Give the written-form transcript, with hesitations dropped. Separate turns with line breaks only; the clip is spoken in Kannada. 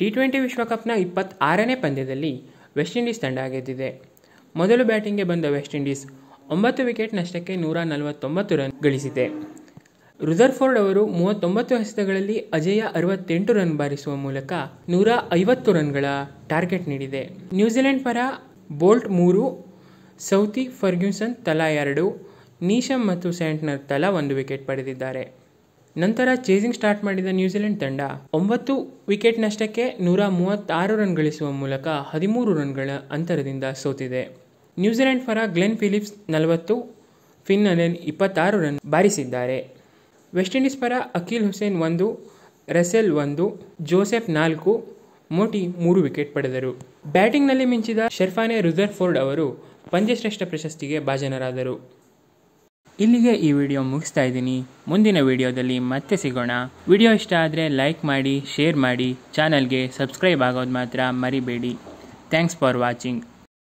ಟಿ20 ವಿಶ್ವಕಪ್ನ 26ನೇ ಪಂದ್ಯದಲ್ಲಿ ವೆಸ್ಟ್ ಇಂಡೀಸ್ ತಂಡ ಗೆದ್ದಿದೆ. ಮೊದಲು ಬ್ಯಾಟಿಂಗ್ಗೆ ಬಂದ ವೆಸ್ಟ್ ಇಂಡೀಸ್ 9 ವಿಕೆಟ್ ನಷ್ಟಕ್ಕೆ 149 ರನ್ ಗಳಿಸಿದೆ. ರುದರ್ಫೋರ್ಡ್ ಅವರು 39 ಎಸೆತಗಳಲ್ಲಿ ಅಜೇಯ 68 ರನ್ ಬಾರಿಸುವ ಮೂಲಕ 150 ರನ್ಗಳ ಟಾರ್ಗೆಟ್ ನೀಡಿದೆ. ನ್ಯೂಜಿಲೆಂಡ್ ಪರ ಬೋಲ್ಟ್ 3, ಸೌಥಿ, ಫರ್ಗ್ಯೂಸನ್ ತಲಾ 2, ನೀಶಮ್ ಮತ್ತು ಸ್ಯಾಂಟ್ನರ್ ತಲಾ 1 ವಿಕೆಟ್ ಪಡೆದಿದ್ದಾರೆ. ನಂತರ ಚೇಸಿಂಗ್ ಸ್ಟಾರ್ಟ್ ಮಾಡಿದ ನ್ಯೂಜಿಲೆಂಡ್ ತಂಡ 9 ವಿಕೆಟ್ ನಷ್ಟಕ್ಕೆ 136 ರನ್ ಗಳಿಸುವ ಮೂಲಕ 13 ರನ್ಗಳ ಅಂತರದಿಂದ ಸೋತಿದೆ. ನ್ಯೂಜಿಲೆಂಡ್ ಪರ Glenn Phillips 40, Finn Allen 26 run ಬಾರಿಸಿದ್ದಾರೆ. ವೆಸ್ಟ್ ಇಂಡೀಸ್ ಪರ Akeal Hosein 1, Russell 1, Joseph 4, Motie 3 wicket ಪಡೆದರು. ಬ್ಯಾಟಿಂಗ್ನಲ್ಲಿ ಮಿಂಚಿದ ಶೆರ್ಫಾನೆ ರುದರ್ಫೋರ್ಡ್ ಅವರು ಪಂದ್ಯಶ್ರೇಷ್ಠ ಪ್ರಶಸ್ತಿಗೆ ಭಾಜನರಾದರು. ಇಲ್ಲಿಗೆ ಈ ವಿಡಿಯೋ ಮುಗಿಸ್ತಾ ಇದ್ದೀನಿ. ಮುಂದಿನ ವಿಡಿಯೋದಲ್ಲಿ ಮತ್ತೆ ಸಿಗೋಣ. ವಿಡಿಯೋ ಇಷ್ಟ ಆದರೆ ಲೈಕ್ ಮಾಡಿ, ಶೇರ್ ಮಾಡಿ, ಚಾನಲ್ಗೆ ಸಬ್ಸ್ಕ್ರೈಬ್ ಆಗೋದು ಮಾತ್ರ ಮರಿಬೇಡಿ. Thanks for watching.